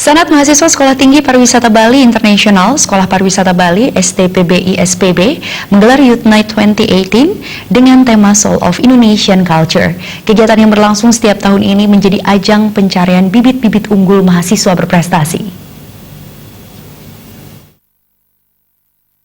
Senat Mahasiswa Sekolah Tinggi Pariwisata Bali Internasional Sekolah Pariwisata Bali STPBI-SPB menggelar Youth Night 2018 dengan tema Soul of Indonesian Culture. Kegiatan yang berlangsung setiap tahun ini menjadi ajang pencarian bibit-bibit unggul mahasiswa berprestasi.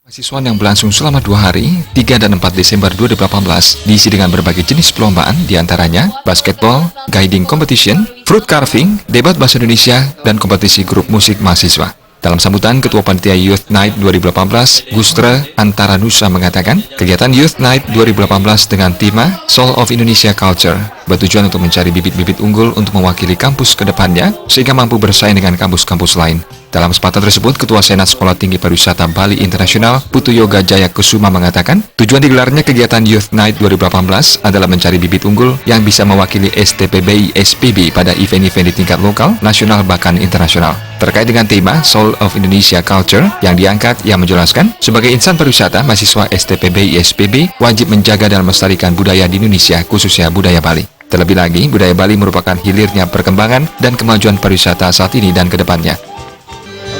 Mahasiswa yang berlangsung selama 2 hari, 3 dan 4 Desember 2018, diisi dengan berbagai jenis perlombaan, diantaranya basketball, guiding competition, fruit carving, debat bahasa Indonesia, dan kompetisi grup musik mahasiswa. Dalam sambutan, Ketua Panitia Youth Night 2018, Gustre Antara Nusa mengatakan, kegiatan Youth Night 2018 dengan tema Soul of Indonesia Culture bertujuan untuk mencari bibit-bibit unggul untuk mewakili kampus ke depannya, sehingga mampu bersaing dengan kampus-kampus lain. Dalam kesempatan tersebut, Ketua Senat Sekolah Tinggi Pariwisata Bali Internasional, Putu Yoga Jaya Kusuma mengatakan, tujuan digelarnya kegiatan Youth Night 2018 adalah mencari bibit unggul yang bisa mewakili STPBI-SPB pada event-event di tingkat lokal, nasional, bahkan internasional. Terkait dengan tema Soul of Indonesia Culture yang diangkat, ia menjelaskan, sebagai insan pariwisata, mahasiswa STPBI-SPB wajib menjaga dan melestarikan budaya di Indonesia, khususnya budaya Bali. Terlebih lagi, budaya Bali merupakan hilirnya perkembangan dan kemajuan pariwisata saat ini dan ke depannya.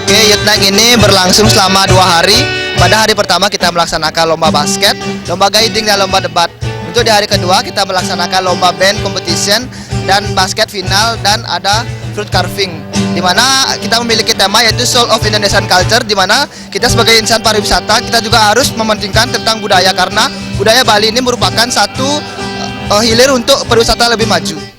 Oke, Youth Night ini berlangsung selama 2 hari. Pada hari pertama kita melaksanakan lomba basket, lomba guiding, dan lomba debat. Untuk di hari kedua kita melaksanakan lomba band competition dan basket final, dan ada fruit carving, di mana kita memiliki tema yaitu Soul of Indonesian Culture, di mana kita sebagai insan pariwisata kita juga harus mementingkan tentang budaya, karena budaya Bali ini merupakan satu hilir untuk pariwisata lebih maju.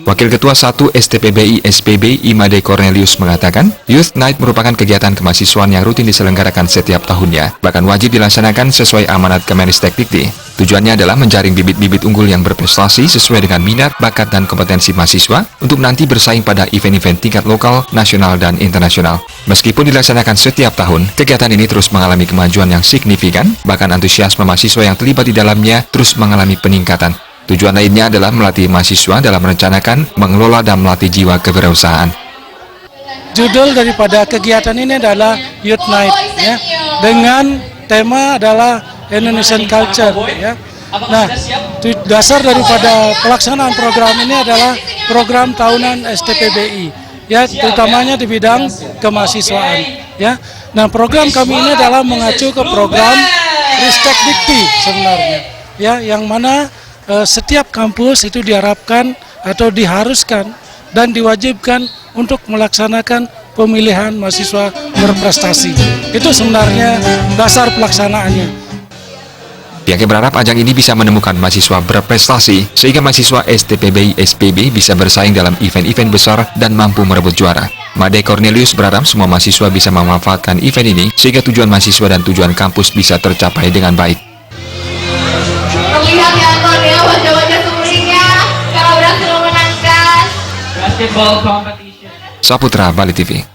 Wakil Ketua 1 STPBI-SPB Imade Cornelius mengatakan, Youth Night merupakan kegiatan kemahasiswaan yang rutin diselenggarakan setiap tahunnya, bahkan wajib dilaksanakan sesuai amanat Kemenristek-Dikti. Tujuannya adalah menjaring bibit-bibit unggul yang berprestasi sesuai dengan minat, bakat, dan kompetensi mahasiswa untuk nanti bersaing pada event-event tingkat lokal, nasional, dan internasional. Meskipun dilaksanakan setiap tahun, kegiatan ini terus mengalami kemajuan yang signifikan, bahkan antusiasme mahasiswa yang terlibat di dalamnya terus mengalami peningkatan. Tujuan lainnya adalah melatih mahasiswa dalam merencanakan, mengelola, dan melatih jiwa kewirausahaan. Judul daripada kegiatan ini adalah Youth Night, ya, dengan tema adalah Indonesian Culture. Ya. Nah, dasar daripada pelaksanaan program ini adalah program tahunan STPBI, ya, terutamanya di bidang kemahasiswaan. Ya. Nah, program kami ini adalah mengacu ke program Ristek-Dikti sebenarnya, ya, yang mana setiap kampus itu diharapkan atau diharuskan dan diwajibkan untuk melaksanakan pemilihan mahasiswa berprestasi. Itu sebenarnya dasar pelaksanaannya. Pihaknya berharap ajang ini bisa menemukan mahasiswa berprestasi sehingga mahasiswa STPBI-SPB bisa bersaing dalam event-event besar dan mampu merebut juara. Made Cornelius berharap semua mahasiswa bisa memanfaatkan event ini sehingga tujuan mahasiswa dan tujuan kampus bisa tercapai dengan baik. Terlihat ya Cornel, wajah-wajah semuanya karena berhasil memenangkan basketball competition. Saputra, Bali TV.